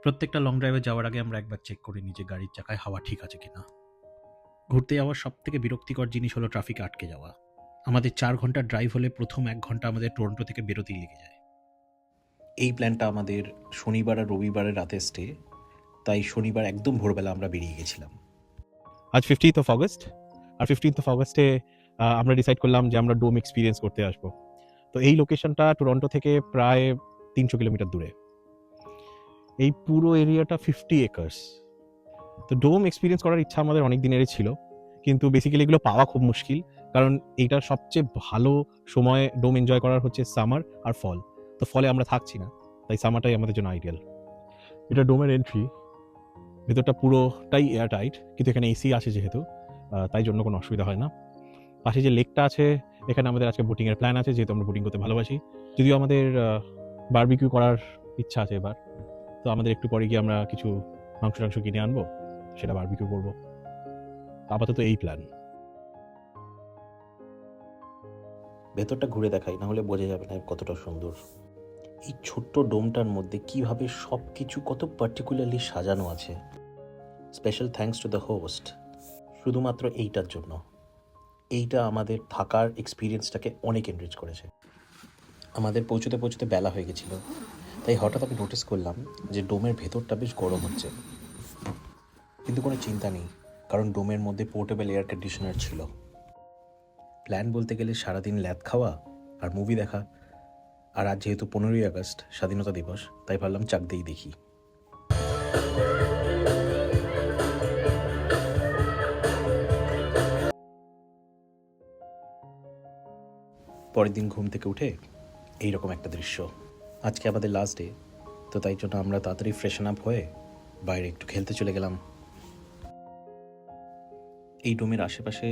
প্রত্যেকটা লং ড্রাইভে যাওয়ার আগে আমরা একবার চেক করে নিই যে গাড়ির চাকায় হাওয়া ঠিক আছে কিনা। ঘুরতে যাওয়ার সবথেকে বিরক্তিকর জিনিস হলো ট্রাফিকে আটকে যাওয়া। আমাদের ৪ ঘন্টার ড্রাইভ হলে প্রথম ১ ঘন্টা আমাদের টরন্টো থেকে বেরোতেই লেগে যায়। এই প্ল্যানটা আমাদের শনিবার আর রবিবারের রাতে স্টে, তাই শনিবার একদম ভোরবেলা আমরা বেরিয়ে গেছিলাম। আজ 15th অফ অগস্ট, আর 15th অফ অগস্টে আমরা ডিসাইড করলাম যে আমরা ডোম এক্সপিরিয়েন্স করতে আসবো। তো এই লোকেশনটা টরন্টো থেকে প্রায় ৩০০ কিলোমিটার দূরে। এই পুরো এরিয়াটা 50 একর্স। তো ডোম এক্সপিরিয়েন্স করার ইচ্ছা আমাদের অনেক দিনেরই ছিল, কিন্তু বেসিক্যালি এগুলো পাওয়া খুব মুশকিল, কারণ এইটার সবচেয়ে ভালো সময় ডোম এনজয় করার হচ্ছে সামার আর ফল। তো ফলে আমরা থাকছি না, তাই সামারটাই আমাদের জন্য আইডিয়াল। এটা ডোমের এন্ট্রি, ভেতরটা পুরোটাই এয়ার টাইট, কিন্তু এখানে এসি আছে যেহেতু, তাই জন্য কোনো অসুবিধা হয় না। পাশে যে লেকটা আছে, এখানে আমাদের আজকে বোটিংয়ের প্ল্যান আছে, যেহেতু আমরা বোটিং করতে ভালোবাসি। যদিও আমাদের বারবিকিউ করার ইচ্ছা আছে এবার, তো আমাদের একটু পরে গিয়ে আমরা কিছু মাংস কিনে আনবো, সেটা বারবিকিউ করবো। আপাতত এই প্ল্যান। ভেতরটা ঘুরে দেখাই, না হলে বোঝা যাবে না কতটা সুন্দর। এই ছোট্ট ডোমটার মধ্যে কিভাবে সব কিছু কত পার্টিকুলারলি সাজানো আছে। Special thanks to the host, শুধুমাত্র এইটার জন্য। এইটা আমাদের থাকার এক্সপিরিয়েন্সটাকে অনেক এনরিচ করেছে। আমাদের পৌঁছতে বেলা হয়ে গেছিলো, তাই হঠাৎ আমি নোটিস করলাম যে ডোমের ভেতরটা বেশ গরম হচ্ছে। কিন্তু কোনো চিন্তা নেই, কারণ ডোমের মধ্যে পোর্টেবল এয়ার কন্ডিশনার ছিল। প্ল্যান বলতে গেলে সারাদিন ল্যাদ খাওয়া আর মুভি দেখা, আর আজ যেহেতু 15ই আগস্ট স্বাধীনতা দিবস, তাই ভাবলাম চাক দিয়েই দেখি। পরের দিন ঘুম থেকে উঠে এইরকম একটা দৃশ্য। আজকে আমাদের লাস্ট ডে, তো তাই জন্য আমরা তাড়াতাড়ি ফ্রেশন আপ হয়ে বাইরে একটু খেলতে চলে গেলাম। এই ডোমের আশেপাশে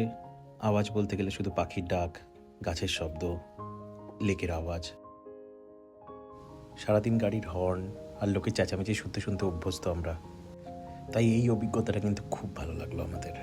আওয়াজ বলতে গেলে শুধু পাখির ডাক, গাছের শব্দ, লেকের আওয়াজ। সারাদিন গাড়ির হর্ন আর লোকের চেঁচামেচি শুনতে শুনতে অভ্যস্ত আমরা, তাই এই অভিজ্ঞতাটা কিন্তু খুব ভালো লাগলো আমাদের।